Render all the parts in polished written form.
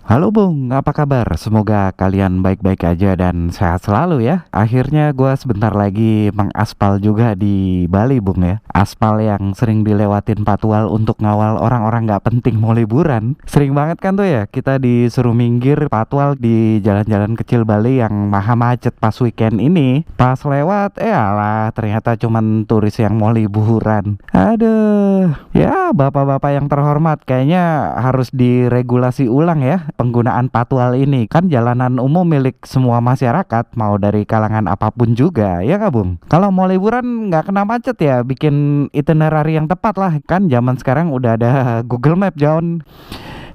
Halo Bung, apa kabar? Semoga kalian baik-baik aja dan sehat selalu ya. Akhirnya gue sebentar lagi mengaspal juga di Bali Bung ya. Aspal yang sering dilewatin patwal untuk ngawal orang-orang nggak penting mau liburan. Sering banget kan tuh ya, kita disuruh minggir patwal di jalan-jalan kecil Bali yang maha macet pas weekend ini. Pas lewat, alah ternyata cuman turis yang mau liburan. Aduh, ya bapak-bapak yang terhormat kayaknya harus diregulasi ulang ya penggunaan patwal ini. Kan jalanan umum milik semua masyarakat, mau dari kalangan apapun juga, ya nggak Bung? Kalau mau liburan nggak kena macet ya, bikin itinerary yang tepat lah. Kan zaman sekarang udah ada Google Map, John.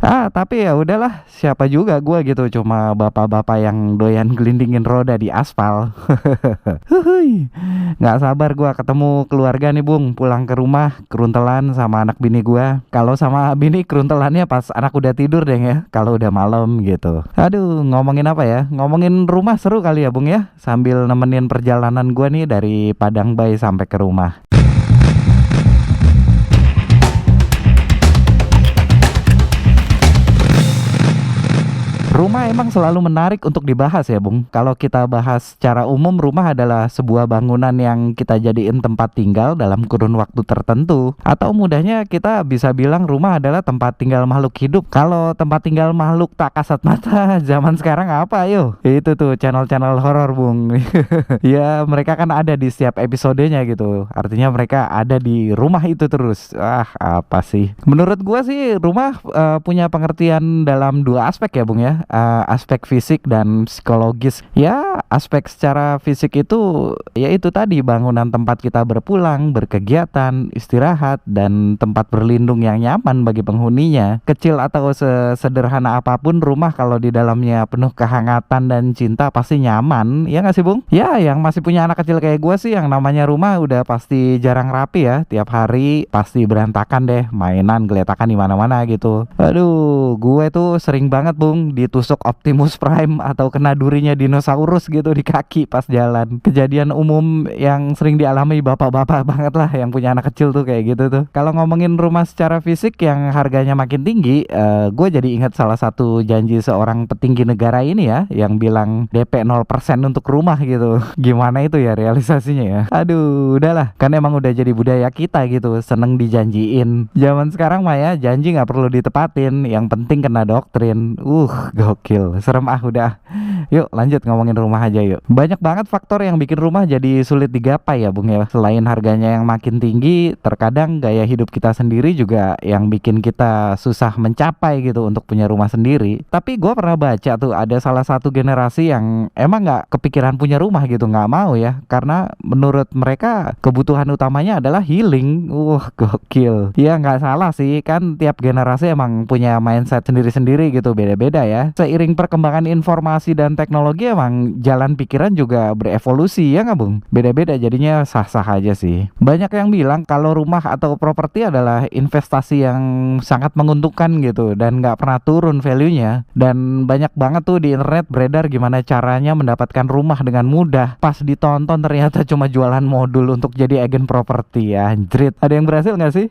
Tapi ya udahlah, siapa juga gua gitu, cuma bapak-bapak yang doyan gelindingin roda di aspal. Huhuy. Nggak sabar gua ketemu keluarga nih Bung, pulang ke rumah keruntelan sama anak bini gua. Kalau sama bini keruntelannya pas anak udah tidur deh ya, kalau udah malam gitu. Aduh, ngomongin apa ya? Ngomongin rumah seru kali ya Bung ya, sambil nemenin perjalanan gua nih dari Padang Bay sampai ke rumah. Rumah emang selalu menarik untuk dibahas ya Bung. Kalau kita bahas secara umum, rumah adalah sebuah bangunan yang kita jadiin tempat tinggal dalam kurun waktu tertentu. Atau mudahnya kita bisa bilang rumah adalah tempat tinggal makhluk hidup. Kalau tempat tinggal makhluk tak kasat mata zaman sekarang apa yo? Itu tuh channel-channel horor Bung. Ya mereka kan ada di setiap episodenya gitu. Artinya mereka ada di rumah itu terus. Apa sih? Menurut gua sih rumah punya pengertian dalam dua aspek ya Bung ya. Aspek fisik dan psikologis. Ya, aspek secara fisik itu ya itu tadi, bangunan tempat kita berpulang, berkegiatan, istirahat, dan tempat berlindung yang nyaman bagi penghuninya. Kecil atau sederhana apapun, rumah kalau di dalamnya penuh kehangatan dan cinta pasti nyaman. Ya nggak sih Bung? Ya, yang masih punya anak kecil kayak gue sih, yang namanya rumah udah pasti jarang rapi ya. Tiap hari pasti berantakan deh, mainan geletakan di mana-mana gitu. Aduh, gue tuh sering banget Bung ditusuk Optimus Prime atau kena durinya dinosaurus gitu di kaki pas jalan. Kejadian umum yang sering dialami bapak-bapak banget lah yang punya anak kecil tuh kayak gitu tuh. Kalau ngomongin rumah secara fisik yang harganya makin tinggi, gue jadi ingat salah satu janji seorang petinggi negara ini ya, yang bilang DP 0% untuk rumah gitu. Gimana itu ya realisasinya ya? Aduh, udahlah, kan emang udah jadi budaya kita gitu, seneng dijanjiin. Zaman sekarang mah ya, janji nggak perlu ditepatin, yang penting kena doktrin. Gokil, serem udah. Yuk lanjut ngomongin rumah aja yuk. Banyak banget faktor yang bikin rumah jadi sulit digapai ya Bung ya. Selain harganya yang makin tinggi, terkadang gaya hidup kita sendiri juga yang bikin kita susah mencapai gitu untuk punya rumah sendiri. Tapi gue pernah baca tuh ada salah satu generasi yang emang nggak kepikiran punya rumah gitu, nggak mau ya, karena menurut mereka kebutuhan utamanya adalah healing. Gokil. Ya nggak salah sih, kan tiap generasi emang punya mindset sendiri-sendiri gitu, beda-beda ya. Seiring perkembangan informasi dan teknologi emang jalan pikiran juga berevolusi ya nggak Bung? Beda-beda, jadinya sah-sah aja sih. Banyak yang bilang kalau rumah atau properti adalah investasi yang sangat menguntungkan gitu dan nggak pernah turun value-nya. Dan banyak banget tuh di internet beredar gimana caranya mendapatkan rumah dengan mudah. Pas ditonton ternyata cuma jualan modul untuk jadi agen properti. Anjrit, ada yang berhasil nggak sih?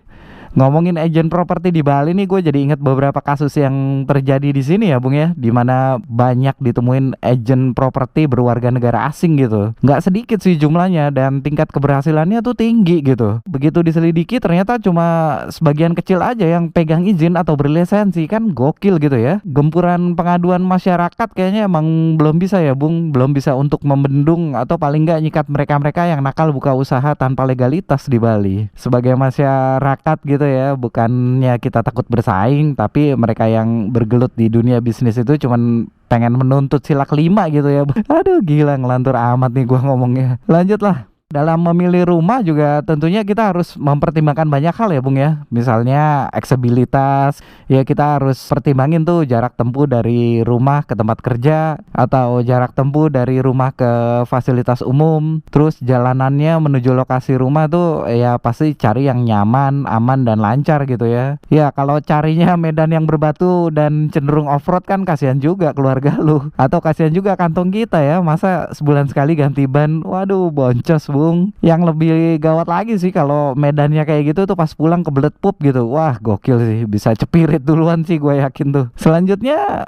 Ngomongin agent properti di Bali nih, gue jadi ingat beberapa kasus yang terjadi di sini ya Bung ya, dimana banyak ditemuin agent properti berwarga negara asing gitu. Nggak sedikit sih jumlahnya dan tingkat keberhasilannya tuh tinggi gitu. Begitu diselidiki ternyata cuma sebagian kecil aja yang pegang izin atau berlisensi, kan gokil gitu ya. Gempuran pengaduan masyarakat kayaknya emang belum bisa ya Bung, belum bisa untuk membendung atau paling nggak nyikat mereka-mereka yang nakal buka usaha tanpa legalitas di Bali. Sebagai masyarakat gitu ya, bukannya kita takut bersaing, tapi mereka yang bergelut di dunia bisnis itu cuman pengen menuntut sila kelima gitu ya. Aduh gila, ngelantur amat nih gua ngomongnya. Lanjutlah. Dalam memilih rumah juga tentunya kita harus mempertimbangkan banyak hal ya Bung ya. Misalnya aksesibilitas, ya kita harus pertimbangin tuh jarak tempuh dari rumah ke tempat kerja, atau jarak tempuh dari rumah ke fasilitas umum. Terus jalanannya menuju lokasi rumah tuh ya pasti cari yang nyaman, aman, dan lancar gitu ya. Ya kalau carinya medan yang berbatu dan cenderung off-road kan kasihan juga keluarga lu, atau kasihan juga kantong kita ya. Masa sebulan sekali ganti ban, waduh boncos Bu. Bung. Yang lebih gawat lagi sih kalau medannya kayak gitu tuh pas pulang kebelet pup gitu. Wah, gokil sih, bisa cepirit duluan sih gue yakin tuh. Selanjutnya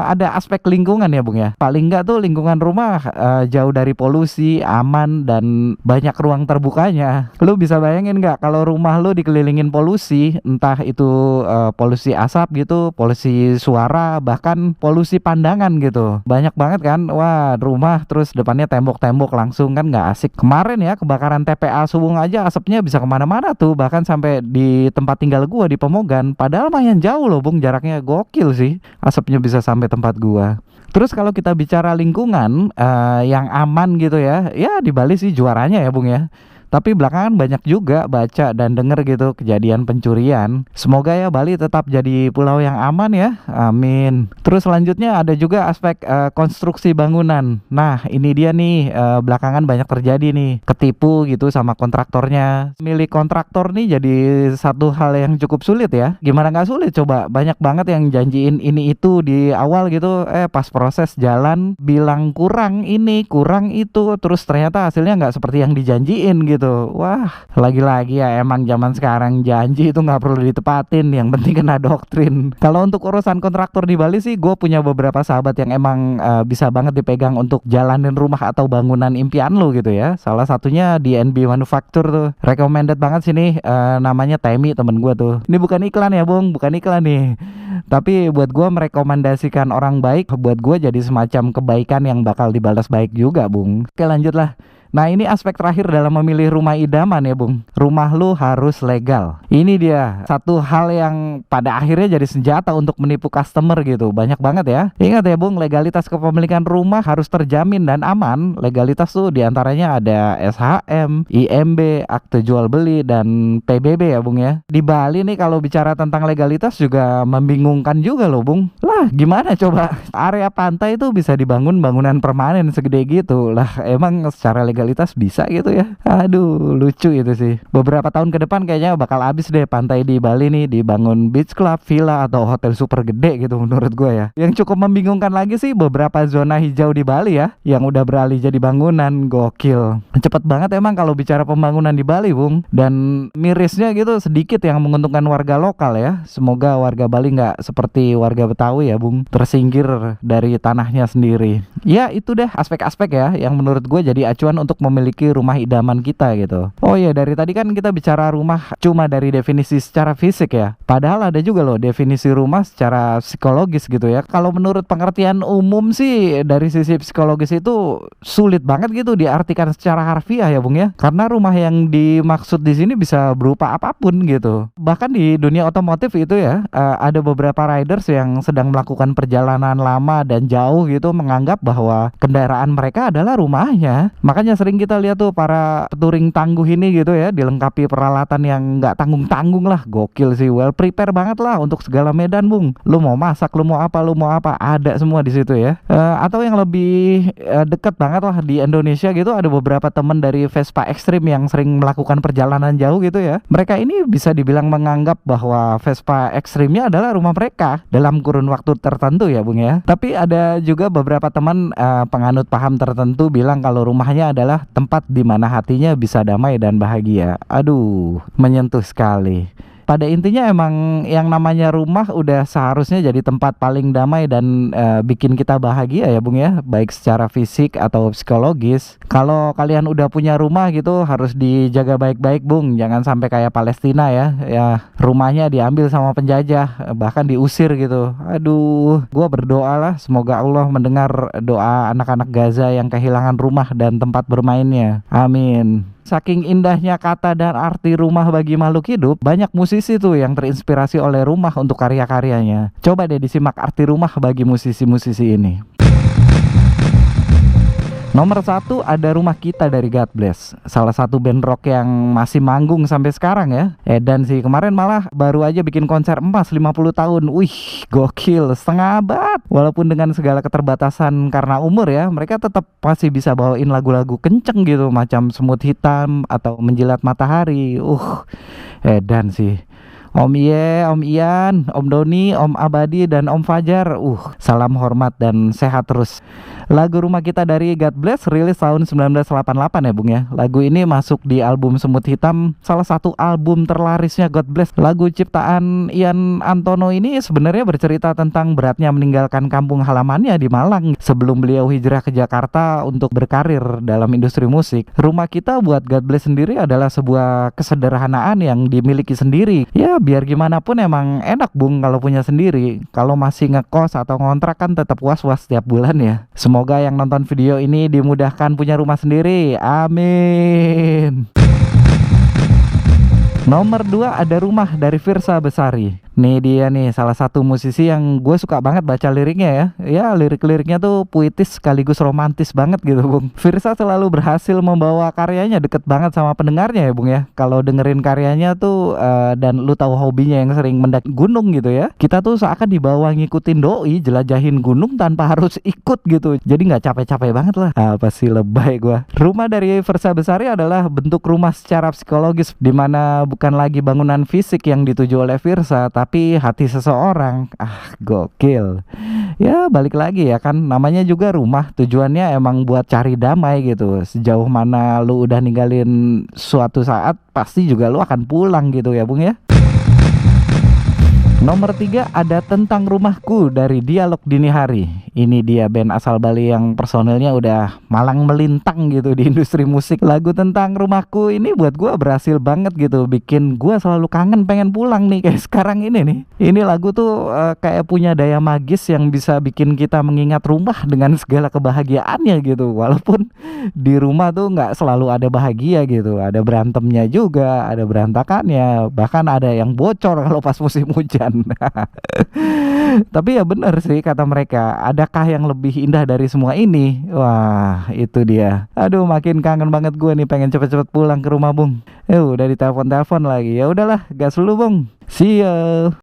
ada aspek lingkungan ya Bung ya. Paling nggak tuh lingkungan rumah jauh dari polusi, aman dan banyak ruang terbukanya. Lu bisa bayangin nggak kalau rumah lu dikelilingin polusi, entah itu polusi asap gitu, polusi suara, bahkan polusi pandangan gitu. Banyak banget kan. Wah, rumah terus depannya tembok-tembok langsung kan nggak asik. Kemarin ya kebakaran TPA Subung aja asapnya bisa kemana-mana tuh, bahkan sampai di tempat tinggal gua di Pemogan. Padahal lumayan jauh loh Bung, jaraknya gokil sih. Asapnya bisa sampai tempat gua. Terus kalau kita bicara lingkungan yang aman gitu ya, ya di Bali sih juaranya ya Bung ya. Tapi belakangan banyak juga baca dan denger gitu kejadian pencurian. Semoga ya Bali tetap jadi pulau yang aman ya. Amin. Terus selanjutnya ada juga aspek konstruksi bangunan. Nah, ini dia nih belakangan banyak terjadi nih. Ketipu gitu sama kontraktornya. Milik kontraktor nih jadi satu hal yang cukup sulit ya. Gimana nggak sulit coba? Banyak banget yang janjiin ini itu di awal gitu. Pas proses jalan bilang kurang ini, kurang itu. Terus ternyata hasilnya nggak seperti yang dijanjiin gitu. Wah, lagi-lagi ya emang zaman sekarang janji itu nggak perlu ditepatin, yang penting kena doktrin. Kalau untuk urusan kontraktor di Bali sih, gue punya beberapa sahabat yang emang bisa banget dipegang untuk jalanin rumah atau bangunan impian lo gitu ya. Salah satunya DNB Manufacture tuh, recommended banget sini. Namanya Temi, temen gue tuh. Ini bukan iklan ya Bung, bukan iklan nih. Tapi buat gue merekomendasikan orang baik, buat gue jadi semacam kebaikan yang bakal dibalas baik juga Bung. Oke, lanjut lah. Nah, ini aspek terakhir dalam memilih rumah idaman ya Bung. Rumah lu harus legal. Ini dia satu hal yang pada akhirnya jadi senjata untuk menipu customer gitu. Banyak banget ya. Ingat ya Bung, legalitas kepemilikan rumah harus terjamin dan aman. Legalitas tuh diantaranya ada SHM, IMB, akte jual beli, dan PBB ya Bung ya. Di Bali nih kalau bicara tentang legalitas juga membingungkan juga loh Bung. Lah gimana coba? Area pantai itu bisa dibangun bangunan permanen segede gitu. Lah emang secara legalitas bisa gitu ya. Aduh, lucu itu sih. Beberapa tahun ke depan kayaknya bakal habis deh pantai di Bali nih dibangun beach club, villa, atau hotel super gede gitu menurut gue ya. Yang cukup membingungkan lagi sih beberapa zona hijau di Bali ya yang udah beralih jadi bangunan. Gokil. Cepet banget emang kalau bicara pembangunan di Bali Bung. Dan mirisnya gitu sedikit yang menguntungkan warga lokal ya. Semoga warga Bali nggak seperti warga Betawi ya Bung, tersingkir dari tanahnya sendiri. Ya itu deh aspek-aspek ya yang menurut gue jadi acuan untuk memiliki rumah idaman kita gitu. Oh iya, dari tadi kan kita bicara rumah cuma dari definisi secara fisik ya. Padahal ada juga loh definisi rumah secara psikologis gitu ya. Kalau menurut pengertian umum sih dari sisi psikologis itu sulit banget gitu diartikan secara harfiah ya Bung ya. Karena rumah yang dimaksud di sini bisa berupa apapun gitu. Bahkan di dunia otomotif itu ya ada beberapa riders yang sedang melakukan perjalanan lama dan jauh gitu menganggap bahwa kendaraan mereka adalah rumahnya. Makanya sering kita lihat tuh para touring tangguh ini gitu ya dilengkapi peralatan yang nggak tanggung-tanggung lah. Gokil sih, well prepare banget lah untuk segala medan Bung. Lu mau masak, lu mau apa ada semua di situ ya. Atau yang lebih deket banget lah di Indonesia gitu ada beberapa temen dari Vespa Extreme yang sering melakukan perjalanan jauh gitu ya. Mereka ini bisa dibilang menganggap bahwa Vespa Extreme-nya adalah rumah mereka dalam kurun waktu tertentu ya Bung ya. Tapi ada juga beberapa teman penganut paham tertentu bilang kalau rumahnya adalah tempat di mana hatinya bisa damai dan bahagia. Aduh, menyentuh sekali. Pada intinya emang yang namanya rumah udah seharusnya jadi tempat paling damai dan bikin kita bahagia ya Bung ya, baik secara fisik atau psikologis. Kalau kalian udah punya rumah gitu harus dijaga baik-baik Bung, jangan sampai kayak Palestina ya, rumahnya diambil sama penjajah bahkan diusir gitu. Aduh, gua berdoa lah semoga Allah mendengar doa anak-anak Gaza yang kehilangan rumah dan tempat bermainnya. Amin. Saking indahnya kata dan arti rumah bagi makhluk hidup, banyak musisi tuh yang terinspirasi oleh rumah untuk karya-karyanya. Coba deh disimak arti rumah bagi musisi-musisi ini. Nomor 1 ada Rumah Kita dari God Bless, salah satu band rock yang masih manggung sampai sekarang ya. Dan sih kemarin malah baru aja bikin konser emas 50 tahun. Wih, gokil, setengah abad. Walaupun dengan segala keterbatasan karena umur ya, mereka tetap masih bisa bawain lagu-lagu kenceng gitu, macam Semut Hitam atau Menjilat Matahari. Dan sih Om Iye, Om Ian, Om Doni, Om Abadi, dan Om Fajar. Salam hormat dan sehat terus. Lagu Rumah Kita dari God Bless rilis tahun 1988 ya Bung ya. Lagu ini masuk di album Semut Hitam, salah satu album terlarisnya God Bless. Lagu ciptaan Ian Antono ini sebenarnya bercerita tentang beratnya meninggalkan kampung halamannya di Malang sebelum beliau hijrah ke Jakarta untuk berkarir dalam industri musik. Rumah Kita buat God Bless sendiri adalah sebuah kesederhanaan yang dimiliki sendiri. Ya biar gimana pun emang enak Bung kalau punya sendiri. Kalau masih ngekos atau ngontrak kan tetap was-was setiap bulan ya. Semoga yang nonton video ini dimudahkan punya rumah sendiri. Amin. Nomor 2 ada Rumah dari Firsa Besari. Nih dia nih salah satu musisi yang gue suka banget baca liriknya ya. Ya lirik-liriknya tuh puitis sekaligus romantis banget gitu Bung. Firsa selalu berhasil membawa karyanya deket banget sama pendengarnya ya Bung ya. Kalau dengerin karyanya tuh dan lu tahu hobinya yang sering mendaki gunung gitu ya, kita tuh seakan dibawa ngikutin doi jelajahin gunung tanpa harus ikut gitu. Jadi nggak capek-capek banget lah. Apa sih lebay gue. Rumah dari Firsa Besari adalah bentuk rumah secara psikologis, dimana bukan lagi bangunan fisik yang dituju oleh Firsa, tapi hati seseorang. Gokil. Ya balik lagi ya kan, namanya juga rumah, tujuannya emang buat cari damai gitu. Sejauh mana lu udah ninggalin suatu saat, pasti juga lu akan pulang gitu ya Bung ya. Nomor 3 ada Tentang Rumahku dari Dialog Dini Hari. Ini dia band asal Bali yang personilnya udah malang melintang gitu di industri musik. Lagu Tentang Rumahku ini buat gue berhasil banget gitu, bikin gue selalu kangen pengen pulang nih kayak sekarang ini nih. Ini lagu tuh kayak punya daya magis yang bisa bikin kita mengingat rumah dengan segala kebahagiaannya gitu. Walaupun di rumah tuh nggak selalu ada bahagia gitu, ada berantemnya juga, ada berantakannya, bahkan ada yang bocor kalau pas musim hujan. Tapi ya bener sih kata mereka, adakah yang lebih indah dari semua ini? Wah itu dia. Aduh makin kangen banget gue nih, pengen cepet-cepet pulang ke rumah Bung. Udah ditelepon-telepon lagi. Ya udahlah, gas dulu Bung. See ya.